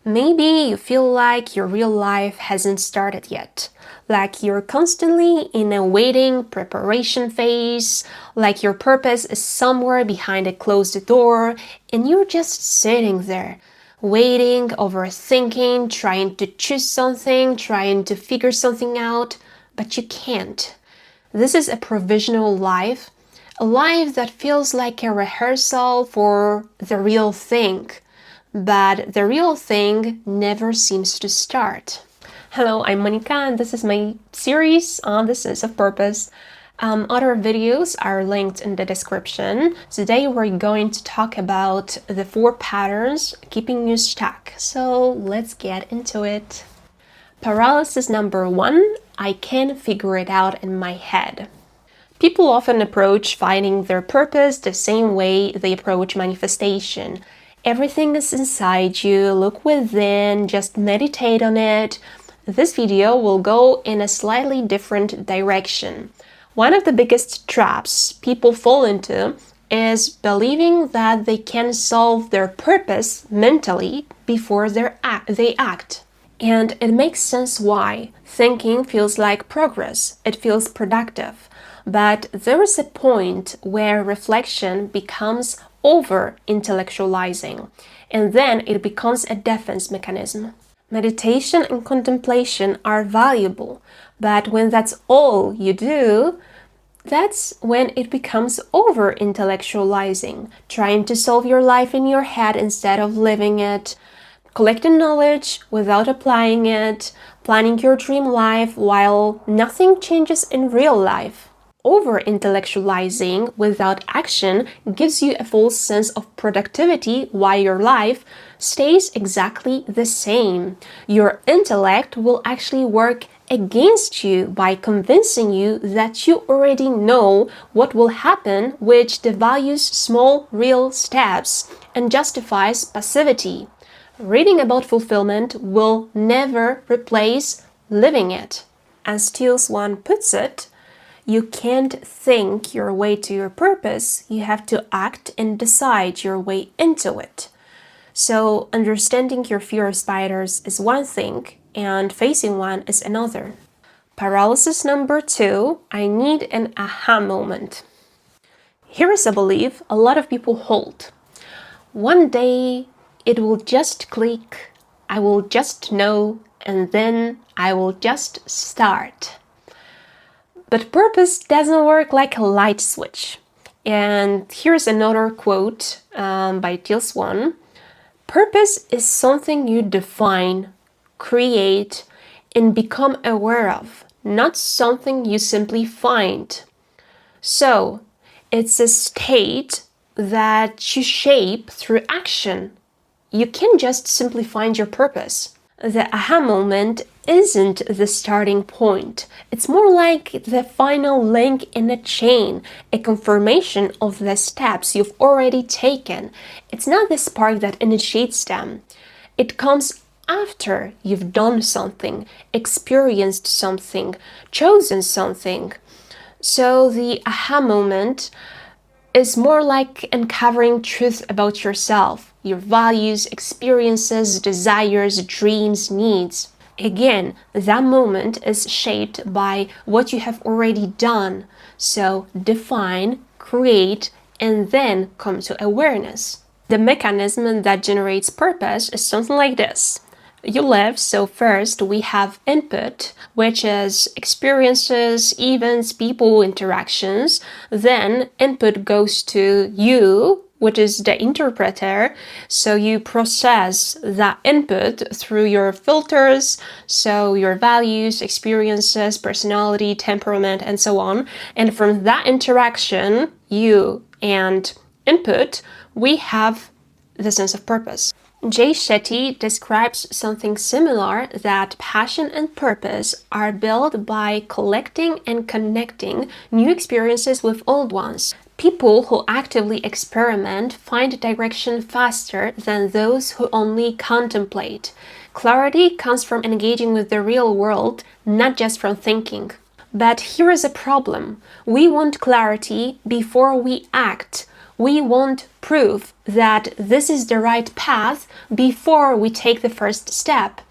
Maybe you feel like your real life hasn't started yet, like you're constantly in a waiting preparation phase, like your purpose is somewhere behind a closed door and you're just sitting there, waiting, overthinking, trying to choose something, trying to figure something out, but you can't. This is a provisional life, a life that feels like a rehearsal for the real thing. But the real thing never seems to start. Hello, I'm Monica and this is my series on the sense of purpose. Other videos are linked in the description. Today we're going to talk about the 4 patterns keeping you stuck. So let's get into it. Paralysis number 1, I can't figure it out in my head. People often approach finding their purpose the same way they approach manifestation. Everything is inside you, look within, just meditate on it. This video will go in a slightly different direction. One of the biggest traps people fall into is believing that they can solve their purpose mentally before they act. And it makes sense why. Thinking feels like progress, it feels productive. But there is a point where reflection becomes over-intellectualizing, and then it becomes a defense mechanism. Meditation and contemplation are valuable, but when that's all you do, that's when it becomes over-intellectualizing, trying to solve your life in your head instead of living it, collecting knowledge without applying it, planning your dream life while nothing changes in real life. Over-intellectualizing without action gives you a false sense of productivity while your life stays exactly the same. Your intellect will actually work against you by convincing you that you already know what will happen, which devalues small, real steps and justifies passivity. Reading about fulfillment will never replace living it. As Teal Swan puts it, you can't think your way to your purpose, you have to act and decide your way into it. So understanding your fear of spiders is one thing, and facing one is another. Paralysis number 2, I need an aha moment. Here is a belief a lot of people hold. One day it will just click, I will just know, and then I will just start. But purpose doesn't work like a light switch. And here's another quote by Teal Swan. Purpose is something you define, create, and become aware of, not something you simply find. So, it's a state that you shape through action. You can't just simply find your purpose. The aha moment isn't the starting point. It's more like the final link in a chain, a confirmation of the steps you've already taken. It's not the spark that initiates them. It comes after you've done something, experienced something, chosen something. So the aha moment is more like uncovering truth about yourself, your values, experiences, desires, dreams, needs. Again, that moment is shaped by what you have already done. So define, create, and then come to awareness. The mechanism that generates purpose is something like this. You live, so first we have input, which is experiences, events, people, interactions. Then input goes to you, which is the interpreter. So you process that input through your filters, so your values, experiences, personality, temperament, and so on. And from that interaction, you and input, we have the sense of purpose. Jay Shetty describes something similar, that passion and purpose are built by collecting and connecting new experiences with old ones. People who actively experiment find direction faster than those who only contemplate. Clarity comes from engaging with the real world, not just from thinking. But here is a problem. We want clarity before we act. We want proof that this is the right path before we take the first step.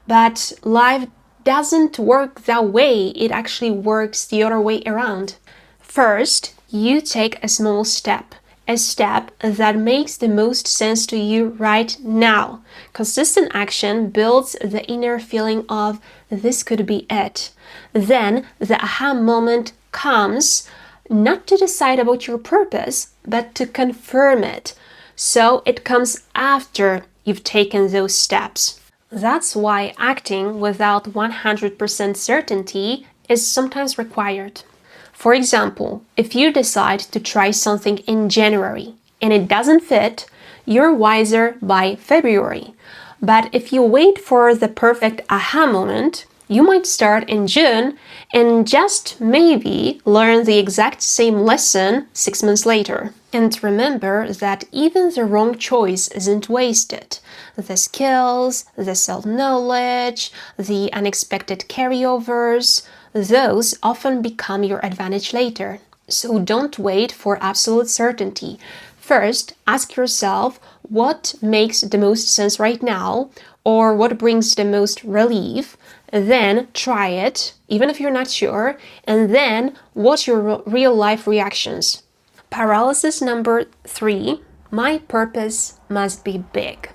But life doesn't work that way. It actually works the other way around. First, you take a small step. A step that makes the most sense to you right now. Consistent action builds the inner feeling of this could be it. Then the aha moment comes, not to decide about your purpose, but to confirm it. So it comes after you've taken those steps. That's why acting without 100% certainty is sometimes required. For example, if you decide to try something in January and it doesn't fit, you're wiser by February. But if you wait for the perfect aha moment, you might start in June and just maybe learn the exact same lesson 6 months later. And remember that even the wrong choice isn't wasted. The skills, the self-knowledge, the unexpected carryovers, those often become your advantage later. So don't wait for absolute certainty. First, ask yourself what makes the most sense right now, or what brings the most relief. Then try it, even if you're not sure, and then watch your real life reactions. Paralysis number 3, my purpose must be big.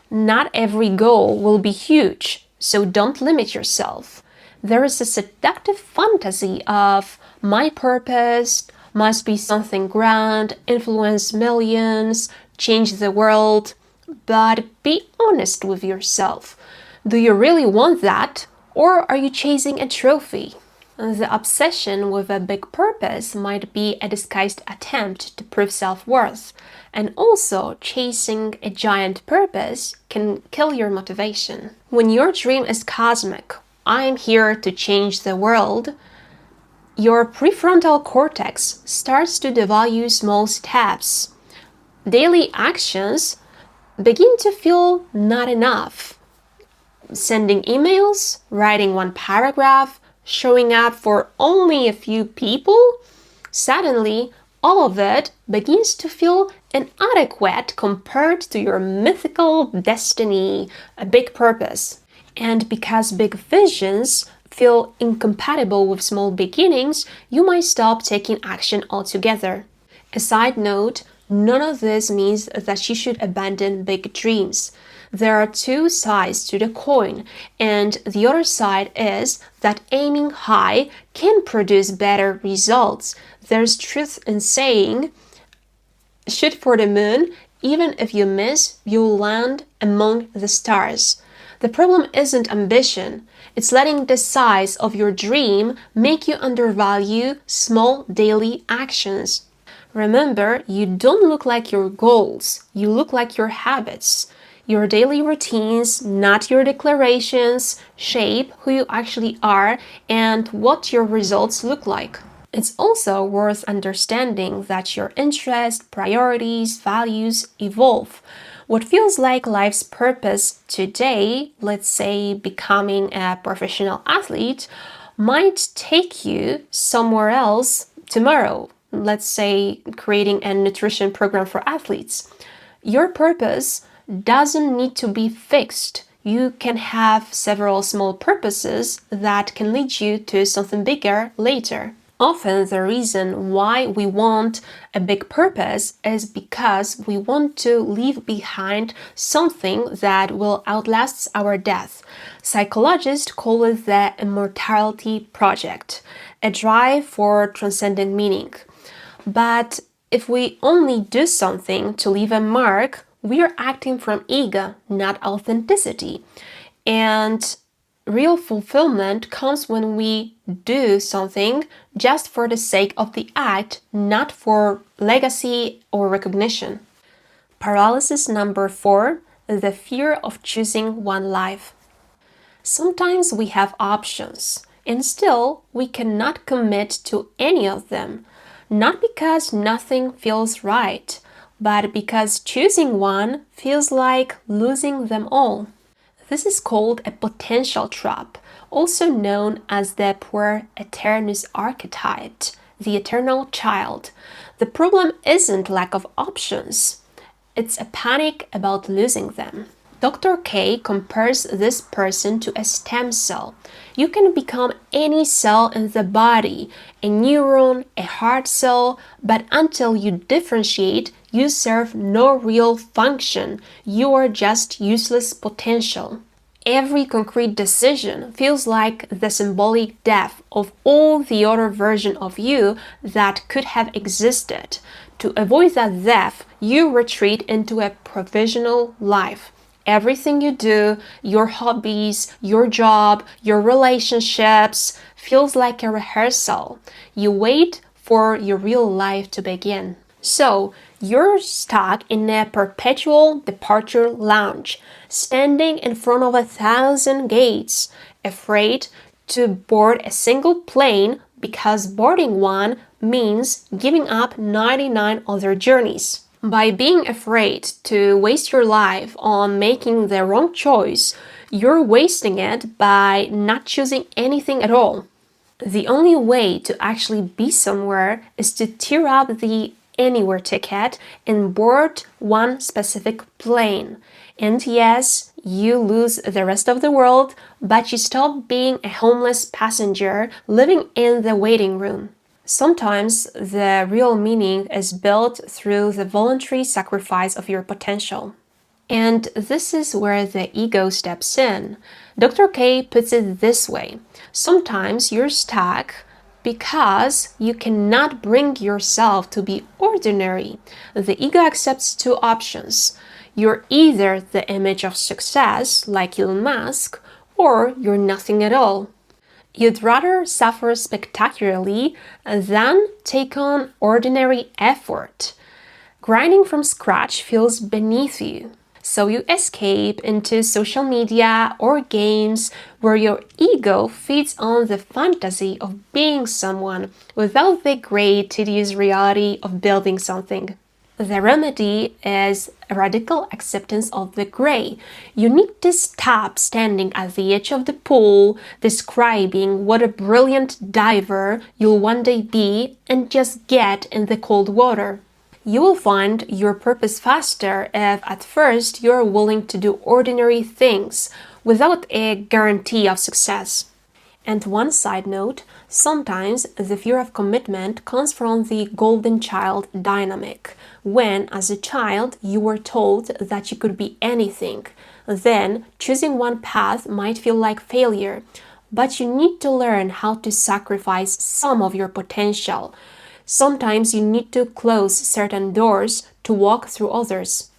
Not every goal will be huge, so don't limit yourself. There is a seductive fantasy of my purpose must be something grand, influence millions, change the world. But be honest with yourself. Do you really want that, or are you chasing a trophy? The obsession with a big purpose might be a disguised attempt to prove self-worth, and also chasing a giant purpose can kill your motivation. When your dream is cosmic, I'm here to change the world, your prefrontal cortex starts to devalue small steps. Daily actions begin to feel not enough. Sending emails, writing one paragraph, showing up for only a few people, suddenly all of it begins to feel inadequate compared to your mythical destiny, a big purpose. And because big visions feel incompatible with small beginnings, you might stop taking action altogether. A side note, none of this means that you should abandon big dreams. There are two sides to the coin, and the other side is that aiming high can produce better results. There's truth in saying, shoot for the moon, even if you miss, you'll land among the stars. The problem isn't ambition, it's letting the size of your dream make you undervalue small daily actions. Remember, you don't look like your goals, you look like your habits. Your daily routines, not your declarations, shape who you actually are and what your results look like. It's also worth understanding that your interests, priorities, values evolve. What feels like life's purpose today, let's say becoming a professional athlete, might take you somewhere else tomorrow. Let's say creating a nutrition program for athletes. Your purpose doesn't need to be fixed. You can have several small purposes that can lead you to something bigger later. Often the reason why we want a big purpose is because we want to leave behind something that will outlast our death. Psychologists call it the immortality project, a drive for transcendent meaning. But if we only do something to leave a mark, we are acting from ego, not authenticity. And real fulfillment comes when we do something just for the sake of the act, not for legacy or recognition. Paralysis number 4, the fear of choosing one life. Sometimes we have options, and still we cannot commit to any of them, not because nothing feels right, but because choosing one feels like losing them all. This is called a potential trap, also known as the puer aeternus archetype. the eternal child. The problem isn't lack of options, it's a panic about losing them. Dr. K compares this person to a stem cell. You can become any cell in the body, a neuron, a heart cell, but until you differentiate, you serve no real function. You are just useless potential. Every concrete decision feels like the symbolic death of all the other version of you that could have existed. To avoid that death, you retreat into a provisional life. Everything you do, your hobbies, your job, your relationships, feels like a rehearsal. You wait for your real life to begin. So, you're stuck in a perpetual departure lounge, standing in front of 1,000 gates, afraid to board a single plane because boarding one means giving up 99 other journeys. By being afraid to waste your life on making the wrong choice, you're wasting it by not choosing anything at all. The only way to actually be somewhere is to tear up the anywhere ticket and board one specific plane. And yes, you lose the rest of the world, but you stop being a homeless passenger living in the waiting room. Sometimes the real meaning is built through the voluntary sacrifice of your potential. And this is where the ego steps in. Dr. K puts it this way: sometimes you're stuck because you cannot bring yourself to be ordinary. The ego accepts two options. You're either the image of success, like Elon Musk, or you're nothing at all. You'd rather suffer spectacularly than take on ordinary effort. Grinding from scratch feels beneath you. So you escape into social media or games where your ego feeds on the fantasy of being someone without the gray, tedious reality of building something. The remedy is a radical acceptance of the gray. You need to stop standing at the edge of the pool, describing what a brilliant diver you'll one day be, and just get in the cold water. You will find your purpose faster if at first you're willing to do ordinary things without a guarantee of success. And one side note, sometimes the fear of commitment comes from the golden child dynamic, when as a child you were told that you could be anything. Then choosing one path might feel like failure, but you need to learn how to sacrifice some of your potential. Sometimes you need to close certain doors to walk through others.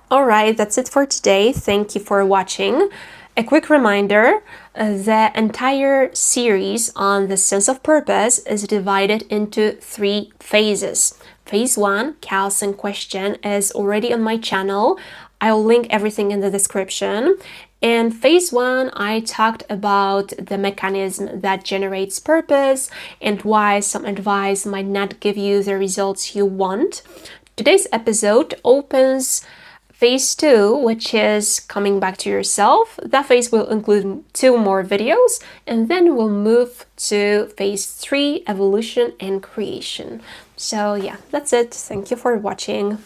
Alright, that's it for today. Thank you for watching. A quick reminder, the entire series on the sense of purpose is divided into 3 phases. Phase 1, chaos and question, is already on my channel. I'll link everything in the description. In phase 1, I talked about the mechanism that generates purpose and why some advice might not give you the results you want. Today's episode opens phase 2, which is coming back to yourself. That phase will include 2 more videos, and then we'll move to phase 3, evolution and creation. So yeah, that's it. Thank you for watching.